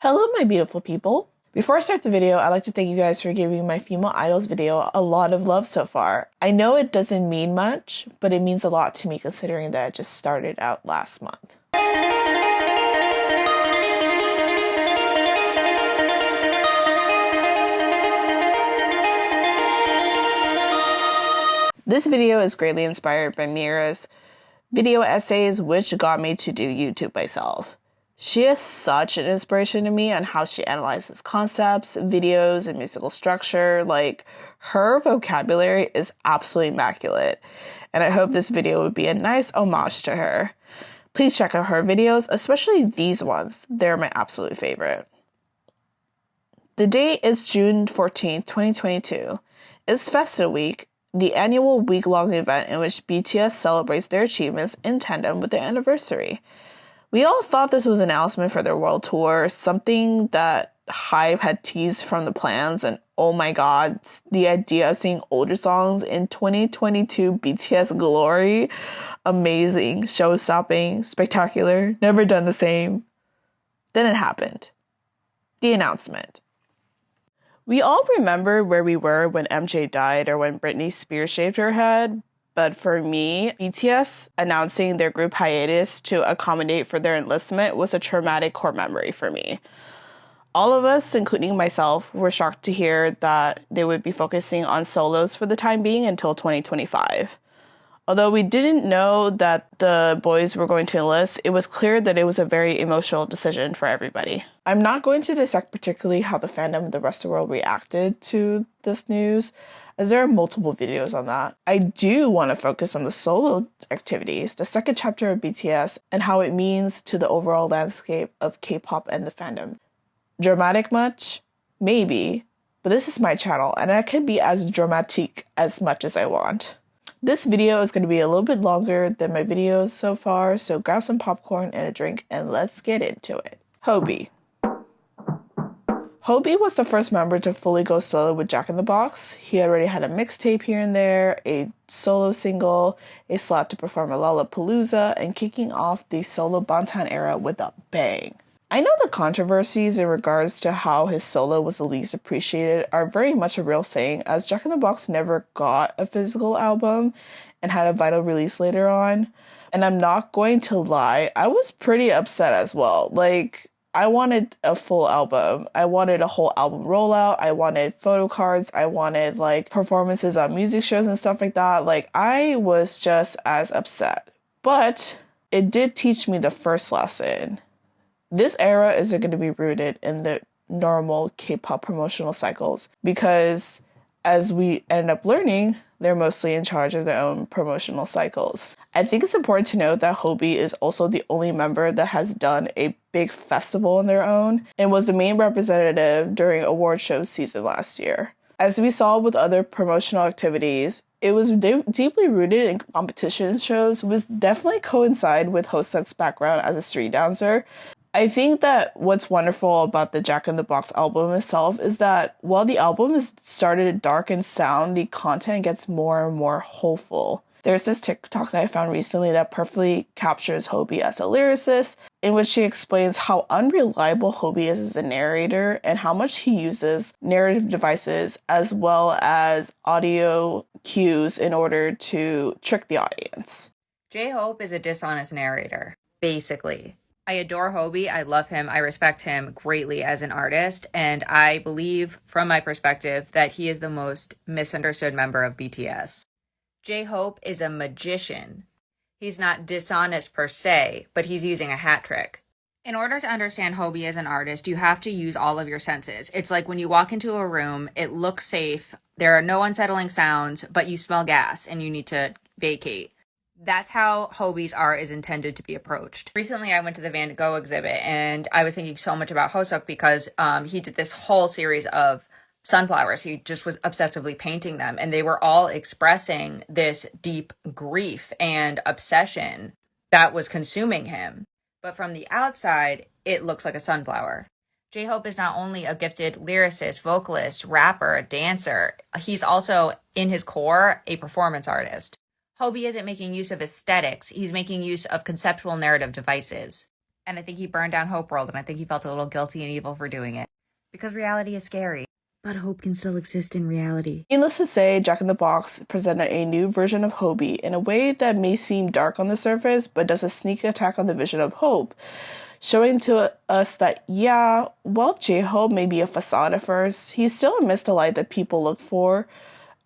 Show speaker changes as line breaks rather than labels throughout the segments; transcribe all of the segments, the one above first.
Hello, my beautiful people. Before I start the video, I'd like to thank you guys for giving my female idols video a lot of love so far. I know it doesn't mean much, but it means a lot to me considering that it just started out last month. This video is greatly inspired by Mira's video essays, which got me to do YouTube myself. She is such an inspiration to me on how she analyzes concepts, videos, and musical structure. Like, her vocabulary is absolutely immaculate, and I hope this video would be a nice homage to her. Please check out her videos, especially these ones. They're my absolute favorite. The date is June 14th, 2022. It's Festa Week, the annual week-long event in which BTS celebrates their achievements in tandem with their anniversary. We all thought this was an announcement for their world tour, something that HYBE had teased from the plans, and oh my god, the idea of seeing older songs in 2022 BTS glory, amazing, show-stopping, spectacular, never done the same. Then it happened. The announcement. We all remember where we were when MJ died or when Britney Spears shaved her head. But for me, BTS announcing their group hiatus to accommodate for their enlistment was a traumatic core memory for me. All of us, including myself, were shocked to hear that they would be focusing on solos for the time being until 2025. Although we didn't know that the boys were going to enlist, it was clear that it was a very emotional decision for everybody. I'm not going to dissect particularly how the fandom of the rest of the world reacted to this news, as there are multiple videos on that. I do want to focus on the solo activities, the second chapter of BTS, and how it means to the overall landscape of K-pop and the fandom. Dramatic much? Maybe, but this is my channel, and I can be as dramatic as much as I want. This video is going to be a little bit longer than my videos so far, so grab some popcorn and a drink, and let's get into it. Hobi. Hobi was the first member to fully go solo with Jack in the Box. He already had a mixtape here and there, a solo single, a slot to perform at Lollapalooza, and kicking off the solo bangtan era with a bang. I know the controversies in regards to how his solo was the least appreciated are very much a real thing, as Jack in the Box never got a physical album and had a vinyl release later on. And I'm not going to lie, I was pretty upset as well. Like, I wanted a full album. I wanted a whole album rollout. I wanted photo cards. I wanted like performances on music shows and stuff like that. Like, I was just as upset. But it did teach me the first lesson. This era isn't going to be rooted in the normal K-pop promotional cycles because, as we ended up learning, they're mostly in charge of their own promotional cycles. I think it's important to note that Hobi is also the only member that has done a big festival on their own and was the main representative during award show season last year. As we saw with other promotional activities, it was deeply rooted in competition shows, which definitely coincide with Hoseok's background as a street dancer. I think that what's wonderful about the Jack in the Box album itself is that while the album is started dark and sound, the content gets more and more hopeful. There's this TikTok that I found recently that perfectly captures Hobi as a lyricist, in which she explains how unreliable Hobi is as a narrator and how much he uses narrative devices as well as audio cues in order to trick the audience.
J-Hope is a dishonest narrator, basically. I adore Hobi, I love him, I respect him greatly as an artist, and I believe, from my perspective, that he is the most misunderstood member of BTS. J-Hope is a magician. He's not dishonest per se, but he's using a hat trick. In order to understand Hobi as an artist, you have to use all of your senses. It's like when you walk into a room, it looks safe, there are no unsettling sounds, but you smell gas and you need to vacate. That's how Hobi's art is intended to be approached. Recently, I went to the Van Gogh exhibit and I was thinking so much about Hoseok because he did this whole series of sunflowers. He just was obsessively painting them and they were all expressing this deep grief and obsession that was consuming him. But from the outside, it looks like a sunflower. J-Hope is not only a gifted lyricist, vocalist, rapper, dancer, he's also, in his core, a performance artist. Hobi isn't making use of aesthetics, he's making use of conceptual narrative devices. And I think he burned down Hope World, and I think he felt a little guilty and evil for doing it. Because reality is scary. But hope can still exist in reality.
Needless to say, Jack in the Box presented a new version of Hobie in a way that may seem dark on the surface, but does a sneak attack on the vision of hope, showing to us that, yeah, while J-Hope may be a facade at first, he's still amidst the light that people look for,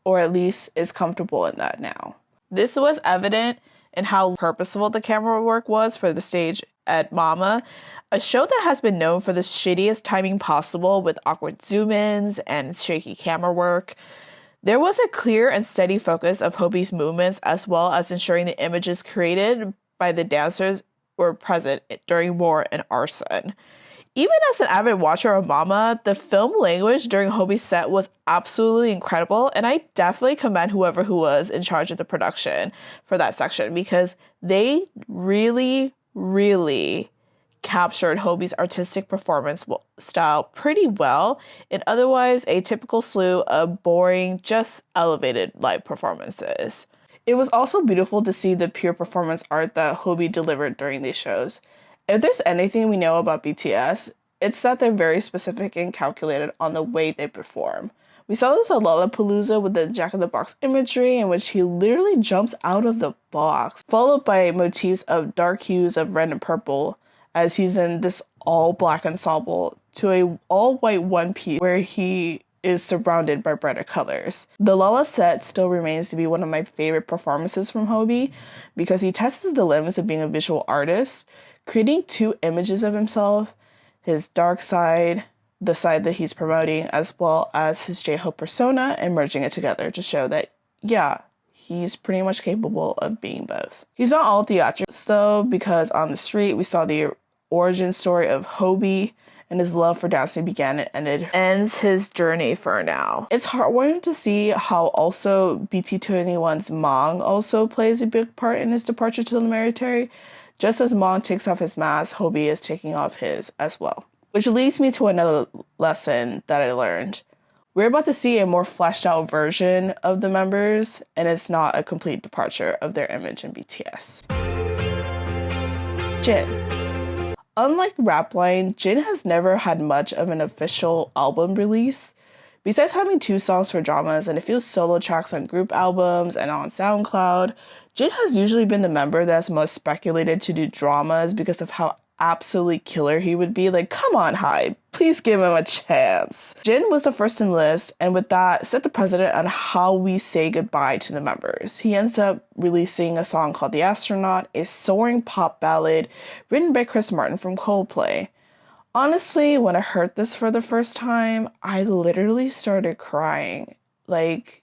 or at least is comfortable in that now. This was evident in how purposeful the camera work was for the stage at Mama, a show that has been known for the shittiest timing possible with awkward zoom-ins and shaky camera work. There was a clear and steady focus of Hobie's movements, as well as ensuring the images created by the dancers were present during war and arson. Even as an avid watcher of Mama, the film language during Hobie's set was absolutely incredible, and I definitely commend whoever who was in charge of the production for that section, because they really captured Hobie's artistic performance style pretty well in otherwise a typical slew of boring, just elevated live performances. It was also beautiful to see the pure performance art that Hobie delivered during these shows. If there's anything we know about BTS, it's that they're very specific and calculated on the way they perform. We saw this at Lollapalooza with the Jack in the Box imagery, in which he literally jumps out of the box, followed by motifs of dark hues of red and purple, as he's in this all-black ensemble to a all-white one-piece where he is surrounded by brighter colors. The Lolla set still remains to be one of my favorite performances from Hobie, because he tests the limits of being a visual artist, creating two images of himself, his dark side, the side that he's promoting, as well as his J-Hope persona, and merging it together to show that, yeah, he's pretty much capable of being both. He's not all theatrics though, because on the street we saw the origin story of Hobie, and his love for dancing began and it ends his journey for now. It's heartwarming to see how also BT21's Mong also plays a big part in his departure to the military. Just as Mong takes off his mask, Hobie is taking off his as well. Which leads me to another lesson that I learned. We're about to see a more fleshed out version of the members, and it's not a complete departure of their image in BTS. Jin. Unlike Rapline, Jin has never had much of an official album release. Besides having 2 songs for dramas and a few solo tracks on group albums and on SoundCloud, Jin has usually been the member that's most speculated to do dramas because of how absolutely killer he would be. Like, come on, Hybe, please give him a chance. Jin was the first in the list, and with that, set the precedent on how we say goodbye to the members. He ends up releasing a song called The Astronaut, a soaring pop ballad written by Chris Martin from Coldplay. Honestly, when I heard this for the first time, I literally started crying. Like,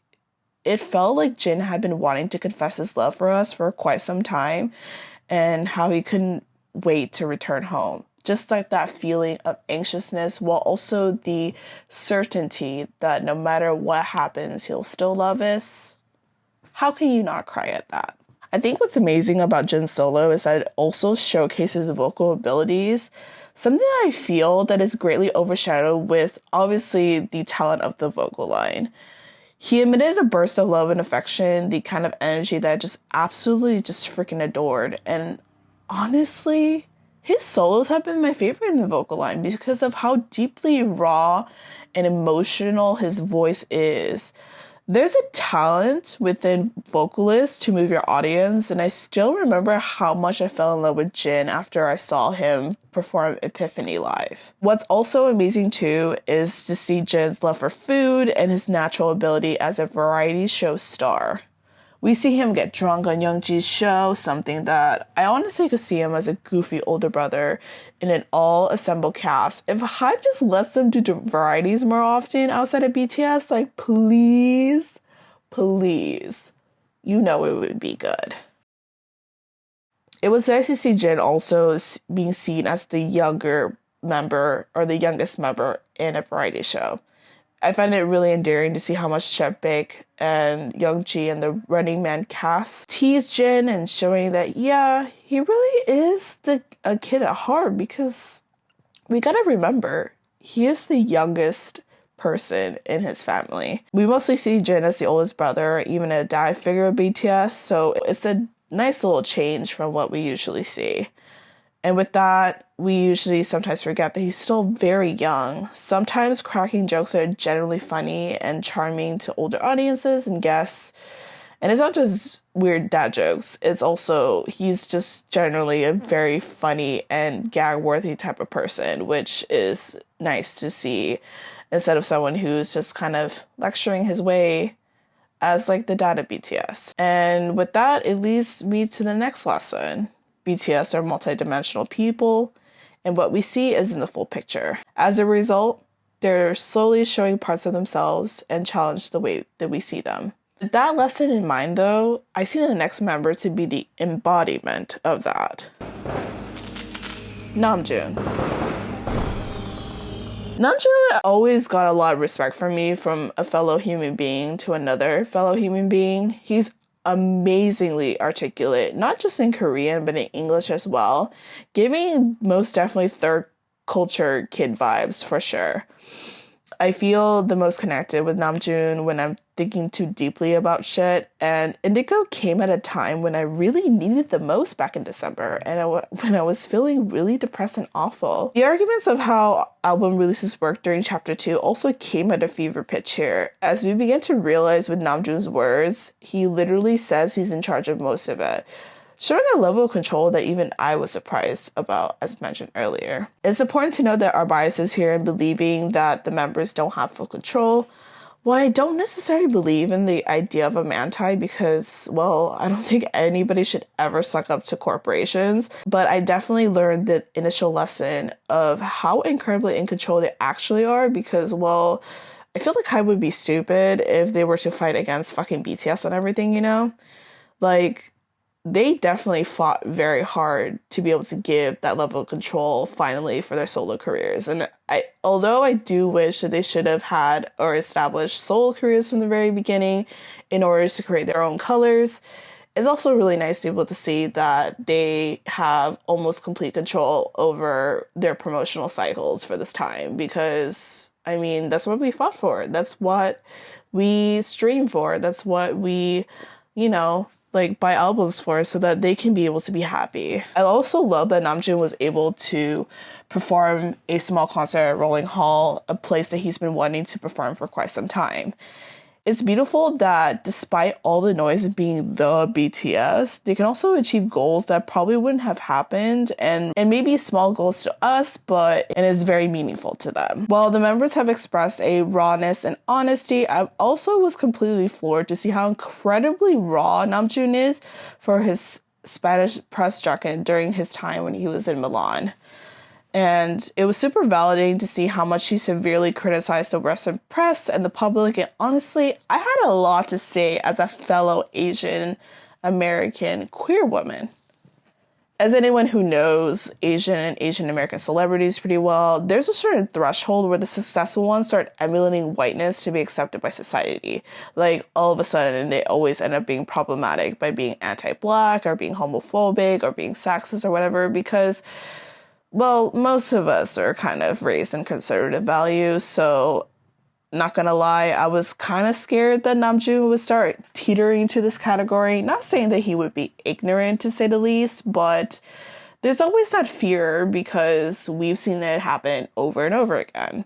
it felt like Jin had been wanting to confess his love for us for quite some time, and how he couldn't wait to return home. Just like that feeling of anxiousness, while also the certainty that no matter what happens, he'll still love us. How can you not cry at that? I think what's amazing about Jin's solo is that it also showcases vocal abilities, something that I feel that is greatly overshadowed with obviously the talent of the vocal line. He emitted a burst of love and affection, the kind of energy that I just absolutely just freaking adored. And honestly, his solos have been my favorite in the vocal line because of how deeply raw and emotional his voice is. There's a talent within vocalists to move your audience, and I still remember how much I fell in love with Jin after I saw him perform Epiphany live. What's also amazing too is to see Jin's love for food and his natural ability as a variety show star. We see him get drunk on Youngji's show, something that I honestly could see him as a goofy older brother in an all-assembled cast. If Hybe just lets them do varieties more often outside of BTS, like please, you know it would be good. It was nice to see Jin also being seen as the younger member or the youngest member in a variety show. I find it really endearing to see how much Chef Baek and Youngji and the Running Man cast tease Jin and showing that, yeah, he really is a kid at heart, because we gotta remember, he is the youngest person in his family. We mostly see Jin as the oldest brother, even a dad figure of BTS, so it's a nice little change from what we usually see. And with that, we usually sometimes forget that he's still very young. Sometimes cracking jokes are generally funny and charming to older audiences and guests. And it's not just weird dad jokes. It's also, he's just generally a very funny and gag-worthy type of person, which is nice to see instead of someone who's just kind of lecturing his way as like the dad of BTS. And with that, it leads me to the next lesson. BTS are multidimensional people, and what we see isn't the full picture. As a result, they're slowly showing parts of themselves and challenge the way that we see them. With that lesson in mind, though, I see the next member to be the embodiment of that. Namjoon. Namjoon always got a lot of respect from me, from a fellow human being to another fellow human being. He's amazingly articulate, not just in Korean, but in English as well, giving most definitely third culture kid vibes for sure. I feel the most connected with Namjoon when I'm thinking too deeply about shit, and Indigo came at a time when I really needed it the most back in December, and when I was feeling really depressed and awful. The arguments of how album releases work during Chapter 2 also came at a fever pitch here, as we begin to realize with Namjoon's words, he literally says he's in charge of most of it, showing a level of control that even I was surprised about, as mentioned earlier. It's important to note that our biases here in believing that the members don't have full control. While I don't necessarily believe in the idea of a manti because, well, I don't think anybody should ever suck up to corporations, but I definitely learned the initial lesson of how incredibly in control they actually are because, well, I feel like HYBE would be stupid if they were to fight against fucking BTS and everything, you know? Like, they definitely fought very hard to be able to give that level of control finally for their solo careers. And although I do wish that they should have had or established solo careers from the very beginning in order to create their own colors, it's also really nice to be able to see that they have almost complete control over their promotional cycles for this time because, I mean, that's what we fought for. That's what we stream for. That's what we, like buy albums for so that they can be able to be happy. I also love that Namjoon was able to perform a small concert at Rolling Hall, a place that he's been wanting to perform for quite some time. It's beautiful that despite all the noise of being the BTS, they can also achieve goals that probably wouldn't have happened and maybe small goals to us, but it is very meaningful to them. While the members have expressed a rawness and honesty, I also was completely floored to see how incredibly raw Namjoon is for his Spanish press jargon during his time when he was in Milan. And it was super validating to see how much he severely criticized the Western press and the public. And honestly, I had a lot to say as a fellow Asian American queer woman. As anyone who knows Asian and Asian American celebrities pretty well, there's a certain threshold where the successful ones start emulating whiteness to be accepted by society. Like, all of a sudden, they always end up being problematic by being anti-Black or being homophobic or being sexist or whatever because, well, most of us are kind of raised in conservative values, so not gonna lie, I was kind of scared that Namjoon would start teetering to this category. Not saying that he would be ignorant, to say the least, but there's always that fear because we've seen it happen over and over again.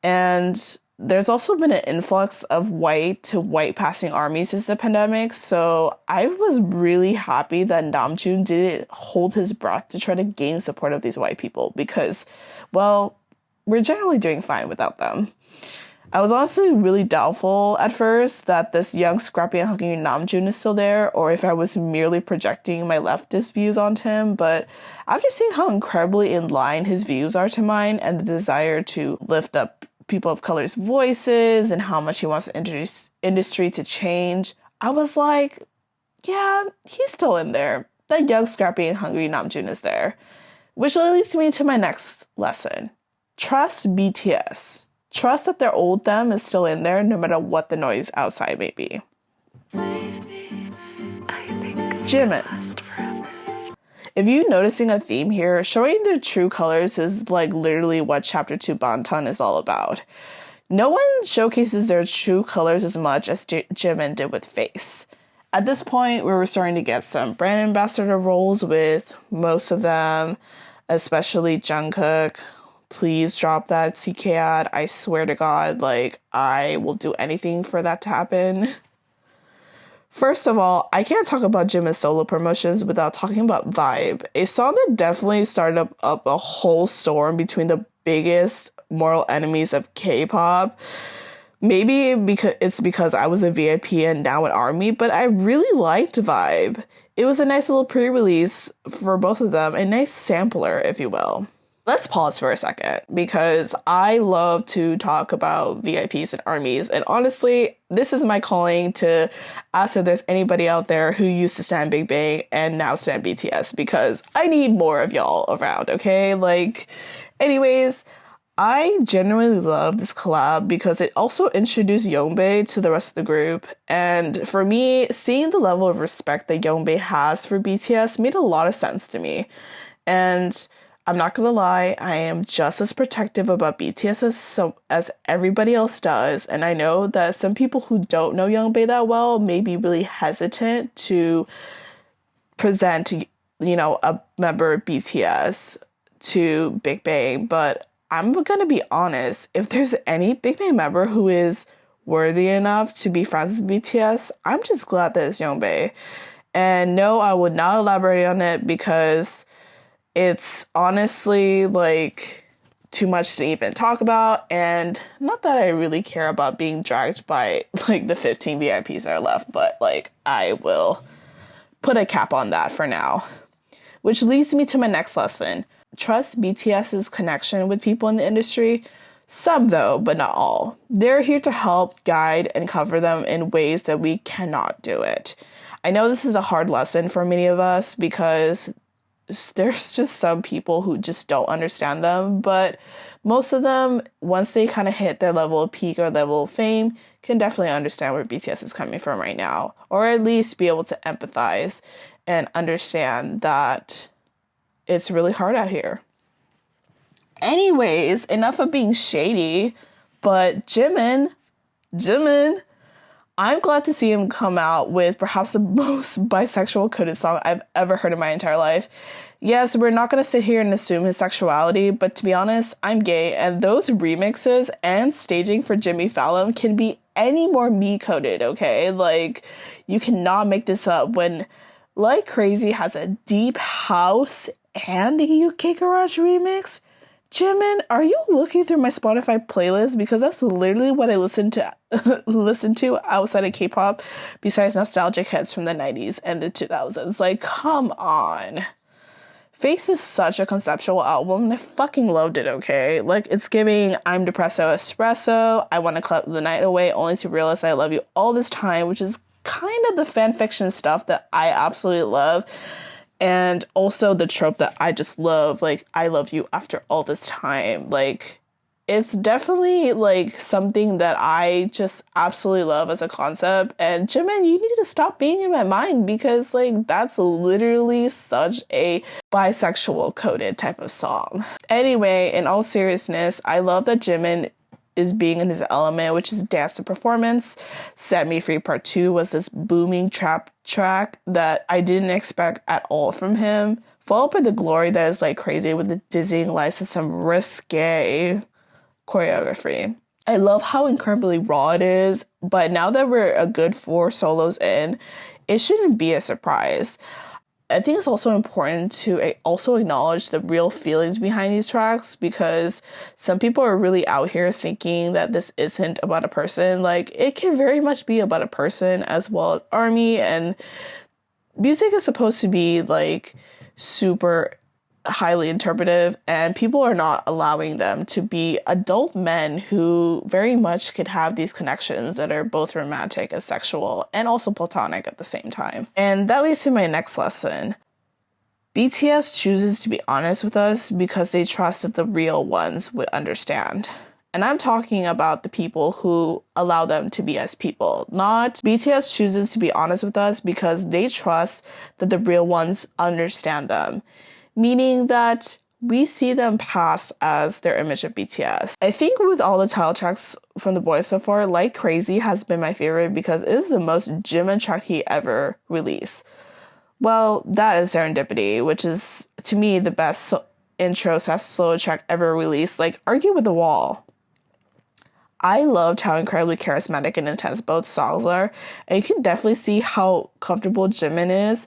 And there's also been an influx of white to white passing armies since the pandemic, so I was really happy that Namjoon didn't hold his breath to try to gain support of these white people because, well, we're generally doing fine without them. I was honestly really doubtful at first that this young, scrappy, and hungry Namjoon is still there, or if I was merely projecting my leftist views onto him, but after seeing how incredibly in line his views are to mine and the desire to lift up people of color's voices and how much he wants the industry to change, I was like, yeah, he's still in there. That young, scrappy, and hungry Namjoon is there. Which leads me to my next lesson. Trust BTS. Trust that their old them is still in there no matter what the noise outside may be. Jimin. If you're noticing a theme here, showing their true colors is like literally what Chapter 2 Bangtan is all about. No one showcases their true colors as much as Jimin did with Face. At this point, we were starting to get some brand ambassador roles with most of them, especially Jungkook. Please drop that CK ad. I swear to God, like, I will do anything for that to happen. First of all, I can't talk about Jimin's solo promotions without talking about Vibe, a song that definitely started up a whole storm between the biggest mortal enemies of K-pop. Maybe because I was a VIP and now an ARMY, but I really liked Vibe. It was a nice little pre-release for both of them, a nice sampler, if you will. Let's pause for a second, because I love to talk about VIPs and ARMYs, and honestly, this is my calling to ask if there's anybody out there who used to stan Big Bang and now stan BTS, because I need more of y'all around, okay? Like, anyways, I genuinely love this collab because it also introduced Youngbae to the rest of the group, and for me, seeing the level of respect that Youngbae has for BTS made a lot of sense to me, and I'm not gonna lie, I am just as protective about BTS as everybody else does, and I know that some people who don't know Youngbae that well may be really hesitant to present, you know, a member of BTS to Big Bang, but I'm gonna be honest, if there's any Big Bang member who is worthy enough to be friends with BTS, I'm just glad that it's Youngbae. And no, I would not elaborate on it because it's honestly, like, too much to even talk about, and not that I really care about being dragged by, like, the 15 VIPs that are left, but, like, I will put a cap on that for now. Which leads me to my next lesson. Trust BTS's connection with people in the industry. Some, though, but not all. They're here to help, guide, and cover them in ways that we cannot do it. I know this is a hard lesson for many of us because there's just some people who just don't understand them, but most of them, once they kind of hit their level of peak or level of fame, can definitely understand where BTS is coming from right now, or at least be able to empathize and understand that it's really hard out here. Anyways, enough of being shady, but Jimin, I'm glad to see him come out with perhaps the most bisexual coded song I've ever heard in my entire life. Yes, we're not going to sit here and assume his sexuality, but to be honest, I'm gay, and those remixes and staging for Jimmy Fallon can be any more me-coded, okay? Like, you cannot make this up when Like Crazy has a deep house and a UK Garage remix. Jimin, are you looking through my Spotify playlist? Because that's literally what I listen to outside of K-pop, besides nostalgic hits from the 90s and the 2000s. Like, come on. Face is such a conceptual album, and I fucking loved it, okay? Like, it's giving I'm Depresso Espresso, I want to club the night away, only to realize I love you all this time, which is kind of the fan fiction stuff that I absolutely love. And also the trope that I just love, like, I love you after all this time. Like, it's definitely, like, something that I just absolutely love as a concept. And Jimin, you need to stop being in my mind because, like, that's literally such a bisexual coded type of song. Anyway, in all seriousness, I love that Jimin is being in his element, which is dance and performance. Set Me Free Part 2 was this booming trap track that I didn't expect at all from him, followed by The Glory that is like crazy with the dizzying lights and some risque choreography. I love how incredibly raw it is, but now that we're a good 4 solos in, it shouldn't be a surprise. I think it's also important to also acknowledge the real feelings behind these tracks, because some people are really out here thinking that this isn't about a person. Like, it can very much be about a person as well as ARMY, and music is supposed to be like super highly interpretive, and people are not allowing them to be adult men who very much could have these connections that are both romantic and sexual and also platonic at the same time. And that leads to my next lesson. BTS chooses to be honest with us because they trust that the real ones would understand. And I'm talking about the people who allow them to be as people. Not BTS chooses to be honest with us because they trust that the real ones understand them. Meaning that we see them pass as their image of BTS. I think with all the title tracks from the boys so far, Like Crazy has been my favorite because it is the most Jimin track he ever released. Well, that is Serendipity, which is, to me, the best intro solo track ever released. Like, argue with the wall. I loved how incredibly charismatic and intense both songs are, and you can definitely see how comfortable Jimin is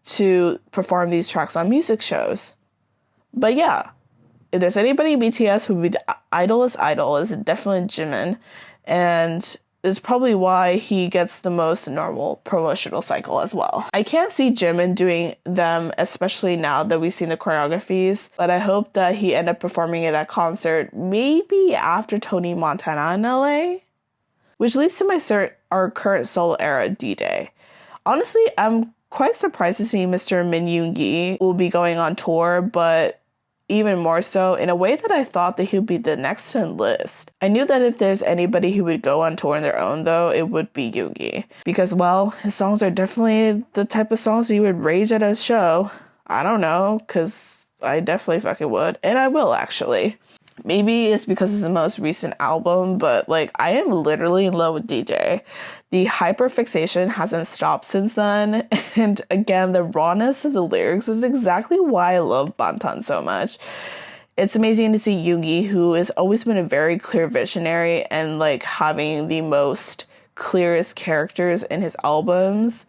to perform these tracks on music shows. But yeah, if there's anybody in BTS who would be the idol's idol, is definitely Jimin, and is probably why he gets the most normal promotional cycle as well. I can't see Jimin doing them, especially now that we've seen the choreographies, but I hope that he end up performing it at concert, maybe after Tony Montana in LA, which leads to our current solo era D-Day. Honestly, I'm quite surprised to see Mr. Min Yoon-gi will be going on tour, but even more so in a way that I thought that he would be the next in list. I knew that if there's anybody who would go on tour on their own, though, it would be Yoongi. Because, well, his songs are definitely the type of songs you would rage at a show. I don't know, because I definitely fucking would. And I will, actually. Maybe it's because it's the most recent album, but, like, I am literally in love with DJ. The hyperfixation hasn't stopped since then, and again, the rawness of the lyrics is exactly why I love Bangtan so much. It's amazing to see Yoongi, who has always been a very clear visionary and, like, having the most clearest characters in his albums,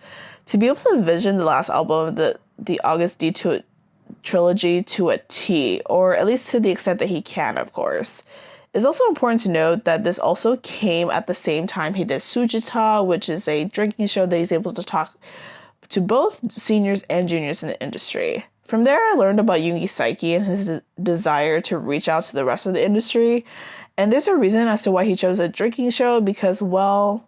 to be able to envision the last album, the August D trilogy to a T, or at least to the extent that he can, of course. It's also important to note that this also came at the same time he did Sujita, which is a drinking show that he's able to talk to both seniors and juniors in the industry. From there, I learned about Yoongi's psyche and his desire to reach out to the rest of the industry, and there's a reason as to why he chose a drinking show, because, well,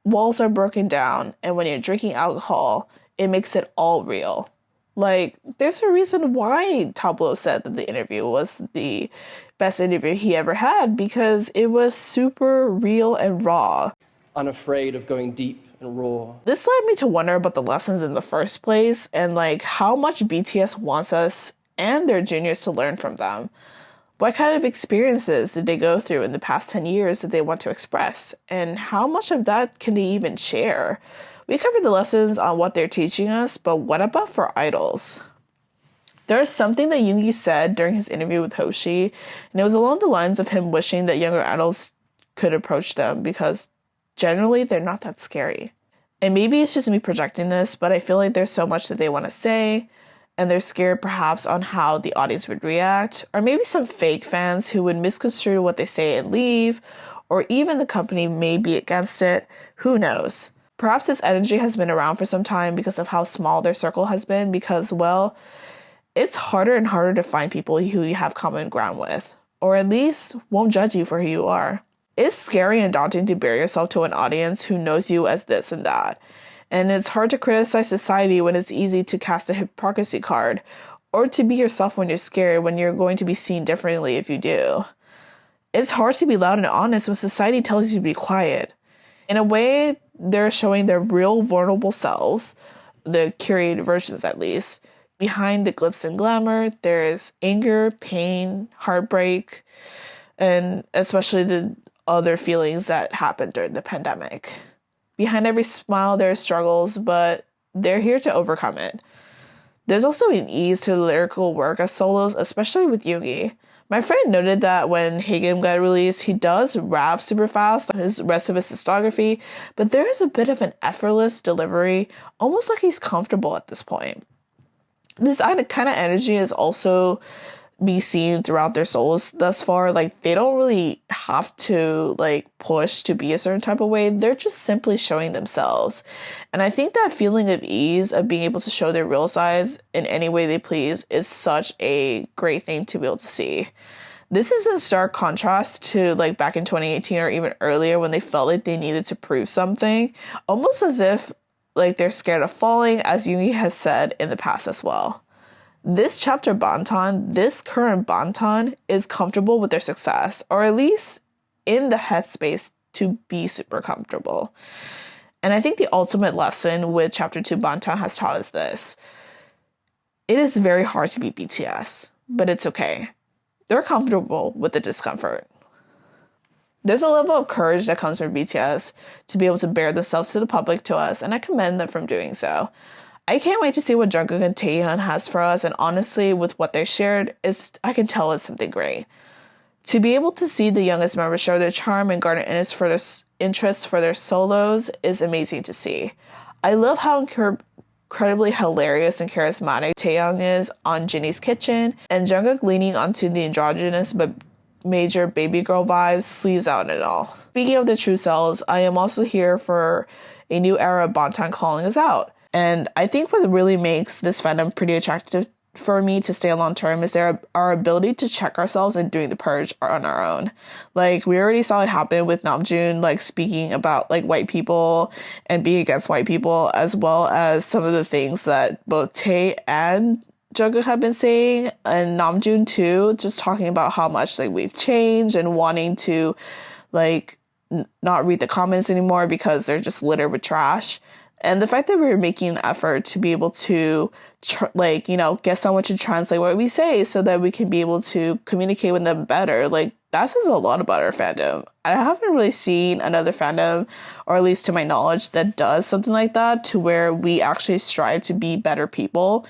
walls are broken down, and when you're drinking alcohol, it makes it all real. Like, there's a reason why Tableau said that the interview was the best interview he ever had, because it was super real and raw.
Unafraid of going deep and raw.
This led me to wonder about the lessons in the first place, and like how much BTS wants us and their juniors to learn from them. What kind of experiences did they go through in the past 10 years that they want to express, and how much of that can they even share? We covered the lessons on what they're teaching us, but what about for idols? There's something that Yoongi said during his interview with Hoshi, and it was along the lines of him wishing that younger idols could approach them because generally they're not that scary. And maybe it's just me projecting this, but I feel like there's so much that they want to say, and they're scared perhaps on how the audience would react, or maybe some fake fans who would misconstrue what they say and leave, or even the company may be against it. Who knows? Perhaps this energy has been around for some time because of how small their circle has been, because, well, it's harder and harder to find people who you have common ground with, or at least won't judge you for who you are. It's scary and daunting to bare yourself to an audience who knows you as this and that, and it's hard to criticize society when it's easy to cast a hypocrisy card, or to be yourself when you're scared when you're going to be seen differently if you do. It's hard to be loud and honest when society tells you to be quiet. In a way, they're showing their real vulnerable selves, the curated versions at least. Behind the glitz and glamour, there's anger, pain, heartbreak, and especially the other feelings that happened during the pandemic. Behind every smile, there are struggles, but they're here to overcome it. There's also an ease to the lyrical work as solos, especially with Yoongi. My friend noted that when Haegim got released, he does rap super fast on his rest of his discography, but there is a bit of an effortless delivery, almost like he's comfortable at this point. This kind of energy is also be seen throughout their solos thus far. Like, they don't really have to like push to be a certain type of way. They're just simply showing themselves. And I think that feeling of ease of being able to show their real sides in any way they please is such a great thing to be able to see. This is in stark contrast to like back in 2018 or even earlier when they felt like they needed to prove something, almost as if like they're scared of falling, as Yoongi has said in the past as well. This chapter Bangtan, this current Bangtan, is comfortable with their success, or at least in the headspace to be super comfortable. And I think the ultimate lesson with chapter 2 Bangtan has taught us this. It is very hard to be BTS. but it's okay. They're comfortable with the discomfort. There's a level of courage that comes from BTS to be able to bare themselves to the public, to us, and I commend them from doing so. I can't wait to see what Jungkook and Taehyun has for us, and honestly, with what they shared, I can tell it's something great. To be able to see the youngest members show their charm and garner interest for their solos is amazing to see. I love how incredibly hilarious and charismatic Taehyung is on Jinny's Kitchen, and Jungkook leaning onto the androgynous but major baby girl vibes, sleeves out and all. Speaking of the true selves, I am also here for a new era of bangtan calling us out. And I think what really makes this fandom pretty attractive for me to stay long term is our ability to check ourselves and doing the purge on our own. Like, we already saw it happen with Namjoon, like, speaking about, like, white people and being against white people, as well as some of the things that both Tae and Jungkook have been saying, and Namjoon too, just talking about how much, like, we've changed and wanting to, like, not read the comments anymore because they're just littered with trash. And the fact that we're making an effort to be able to, get someone to translate what we say so that we can be able to communicate with them better, like, that says a lot about our fandom. I haven't really seen another fandom, or at least to my knowledge, that does something like that, to where we actually strive to be better people.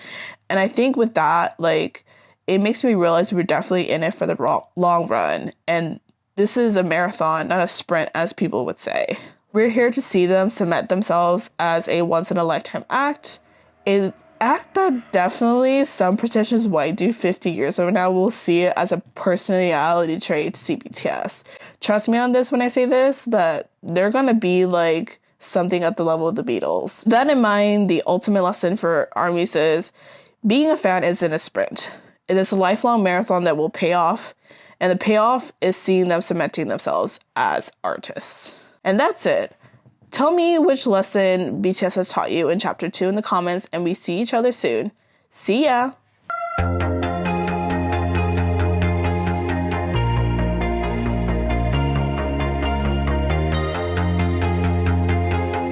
And I think with that, like, it makes me realize we're definitely in it for the long run. And this is a marathon, not a sprint, as people would say. We're here to see them cement themselves as a once-in-a-lifetime act. An act that definitely some pretentious white dude 50 years from now will see it as a personality trait to see BTS. Trust me on this when I say this, that they're gonna be like something at the level of the Beatles. That in mind, the ultimate lesson for ARMYs is being a fan isn't a sprint. It is a lifelong marathon that will pay off, and the payoff is seeing them cementing themselves as artists. And that's it. Tell me which lesson BTS has taught you in Chapter 2 in the comments, and we see each other soon. See ya!